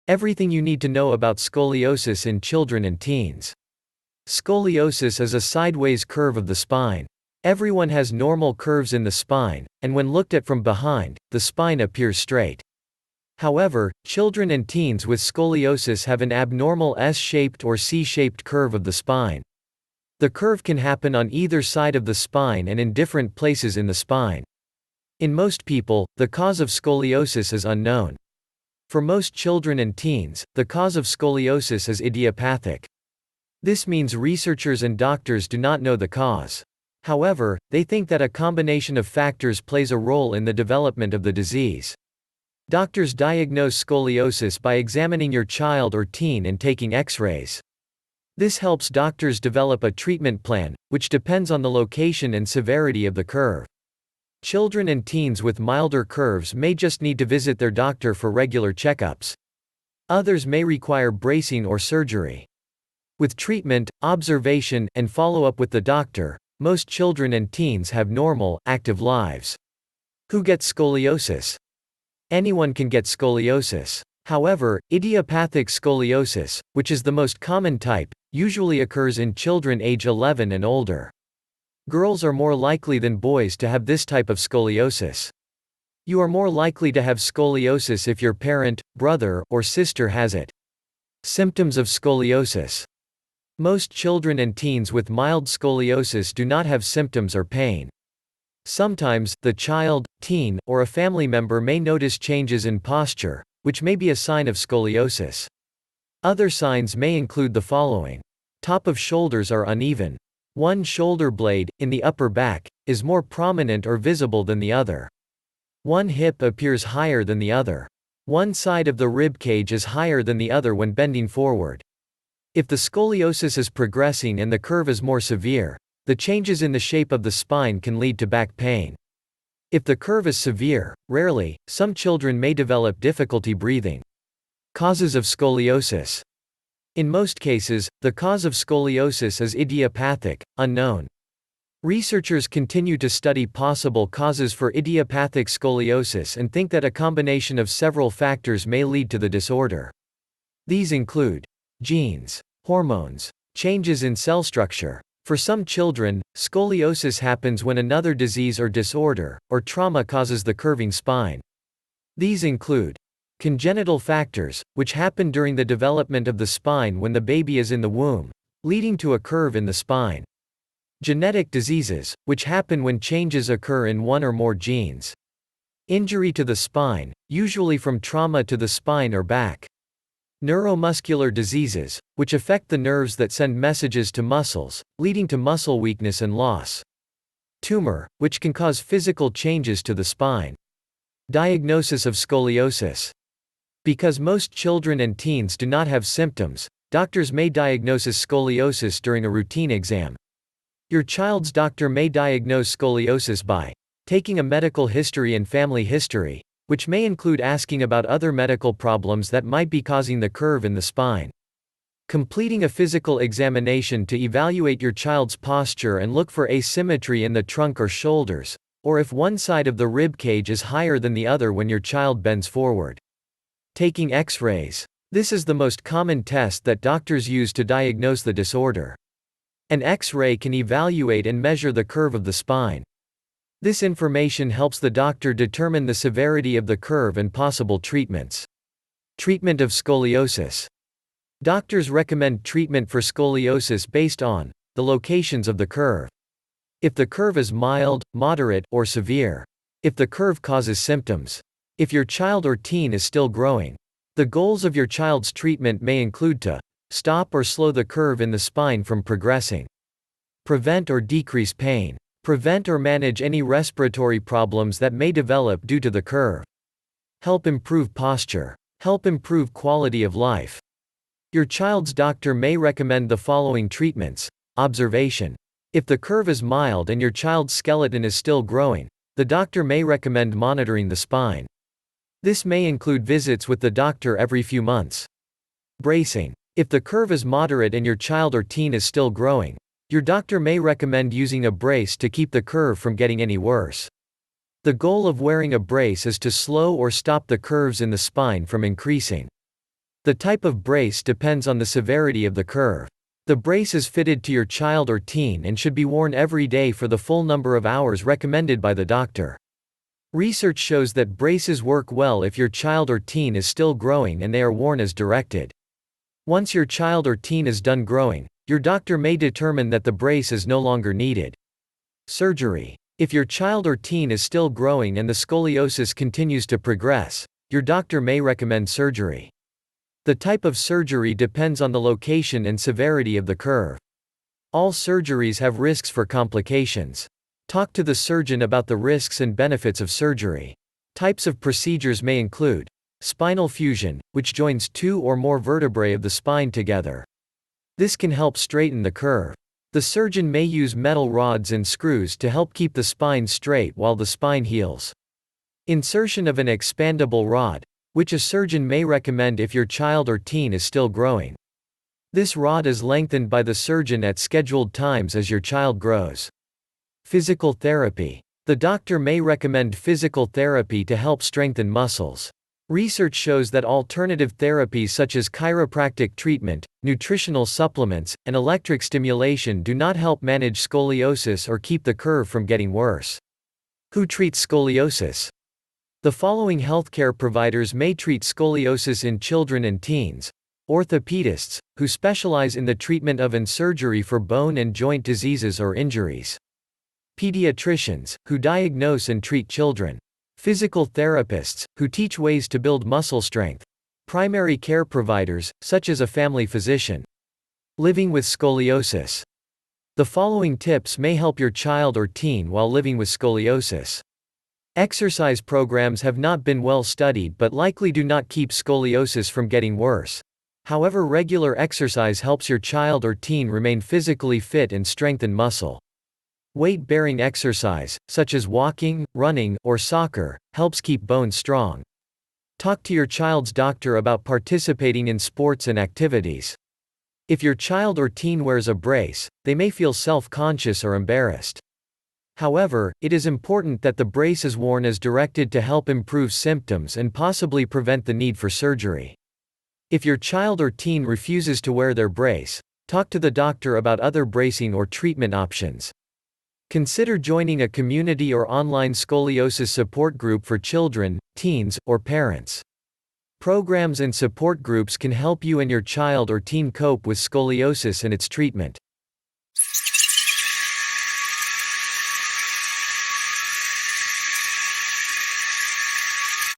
Everything you need to know about scoliosis in children and teens. Scoliosis is a sideways curve of the spine. Everyone has normal curves in the spine, and when looked at from behind, the spine appears straight. However, children and teens with scoliosis have an abnormal S-shaped or C-shaped curve of the spine. The curve can happen on either side of the spine and in different places in the spine. In most people, the cause of scoliosis is unknown. For most children and teens, the cause of scoliosis is idiopathic. This means researchers and doctors do not know the cause. However, they think that a combination of factors plays a role in the development of the disease. Doctors diagnose scoliosis by examining your child or teen and taking X-rays. This helps doctors develop a treatment plan, which depends on the location and severity of the curve. Children and teens with milder curves may just need to visit their doctor for regular checkups. Others may require bracing or surgery. With treatment, observation, and follow-up with the doctor, most children and teens have normal, active lives. Who gets scoliosis? Anyone can get scoliosis. However, idiopathic scoliosis, which is the most common type, usually occurs in children age 11 and older. Girls are more likely than boys to have this type of scoliosis. You are more likely to have scoliosis if your parent, brother, or sister has it. Symptoms of scoliosis. Most children and teens with mild scoliosis do not have symptoms or pain. Sometimes, the child, teen, or a family member may notice changes in posture, which may be a sign of scoliosis. Other signs may include the following. Top of shoulders are uneven. One shoulder blade, in the upper back, is more prominent or visible than the other. One hip appears higher than the other. One side of the rib cage is higher than the other when bending forward. If the scoliosis is progressing and the curve is more severe, the changes in the shape of the spine can lead to back pain. If the curve is severe, rarely, some children may develop difficulty breathing. Causes of scoliosis. In most cases, the cause of scoliosis is idiopathic, unknown. Researchers continue to study possible causes for idiopathic scoliosis and think that a combination of several factors may lead to the disorder. These include genes, hormones, changes in cell structure. For some children, scoliosis happens when another disease or disorder, or trauma causes the curving spine. These include congenital factors, which happen during the development of the spine when the baby is in the womb, leading to a curve in the spine. Genetic diseases, which happen when changes occur in one or more genes. Injury to the spine, usually from trauma to the spine or back. Neuromuscular diseases, which affect the nerves that send messages to muscles, leading to muscle weakness and loss. Tumor, which can cause physical changes to the spine. Diagnosis of scoliosis. Because most children and teens do not have symptoms, doctors may diagnose scoliosis during a routine exam. Your child's doctor may diagnose scoliosis by taking a medical history and family history, which may include asking about other medical problems that might be causing the curve in the spine. Completing a physical examination to evaluate your child's posture and look for asymmetry in the trunk or shoulders, or if one side of the rib cage is higher than the other when your child bends forward. Taking X-rays. This is the most common test that doctors use to diagnose the disorder. An X-ray can evaluate and measure the curve of the spine. This information helps the doctor determine the severity of the curve and possible treatments. Treatment of scoliosis. Doctors recommend treatment for scoliosis based on the locations of the curve. If the curve is mild, moderate, or severe. If the curve causes symptoms. If your child or teen is still growing. The goals of your child's treatment may include to stop or slow the curve in the spine from progressing. Prevent or decrease pain. Prevent or manage any respiratory problems that may develop due to the curve. Help improve posture. Help improve quality of life. Your child's doctor may recommend the following treatments. Observation. If the curve is mild and your child's skeleton is still growing, the doctor may recommend monitoring the spine. This may include visits with the doctor every few months. Bracing. If the curve is moderate and your child or teen is still growing, your doctor may recommend using a brace to keep the curve from getting any worse. The goal of wearing a brace is to slow or stop the curves in the spine from increasing. The type of brace depends on the severity of the curve. The brace is fitted to your child or teen and should be worn every day for the full number of hours recommended by the doctor. Research shows that braces work well if your child or teen is still growing and they are worn as directed. Once your child or teen is done growing, your doctor may determine that the brace is no longer needed. Surgery. If your child or teen is still growing and the scoliosis continues to progress, your doctor may recommend surgery. The type of surgery depends on the location and severity of the curve. All surgeries have risks for complications. Talk to the surgeon about the risks and benefits of surgery. Types of procedures may include spinal fusion, which joins two or more vertebrae of the spine together. This can help straighten the curve. The surgeon may use metal rods and screws to help keep the spine straight while the spine heals. Insertion of an expandable rod, which a surgeon may recommend if your child or teen is still growing. This rod is lengthened by the surgeon at scheduled times as your child grows. Physical therapy. The doctor may recommend physical therapy to help strengthen muscles. Research shows that alternative therapies such as chiropractic treatment, nutritional supplements, and electric stimulation do not help manage scoliosis or keep the curve from getting worse. Who treats scoliosis? The following healthcare providers may treat scoliosis in children and teens: orthopedists, who specialize in the treatment of and surgery for bone and joint diseases or injuries; pediatricians, who diagnose and treat children; physical therapists, who teach ways to build muscle strength; primary care providers, such as a family physician. Living with scoliosis. The following tips may help your child or teen while living with scoliosis. Exercise programs have not been well studied but likely do not keep scoliosis from getting worse. However, regular exercise helps your child or teen remain physically fit and strengthen muscle. Weight-bearing exercise, such as walking, running, or soccer, helps keep bones strong. Talk to your child's doctor about participating in sports and activities. If your child or teen wears a brace, they may feel self-conscious or embarrassed. However, it is important that the brace is worn as directed to help improve symptoms and possibly prevent the need for surgery. If your child or teen refuses to wear their brace, talk to the doctor about other bracing or treatment options. Consider joining a community or online scoliosis support group for children, teens, or parents. Programs and support groups can help you and your child or teen cope with scoliosis and its treatment.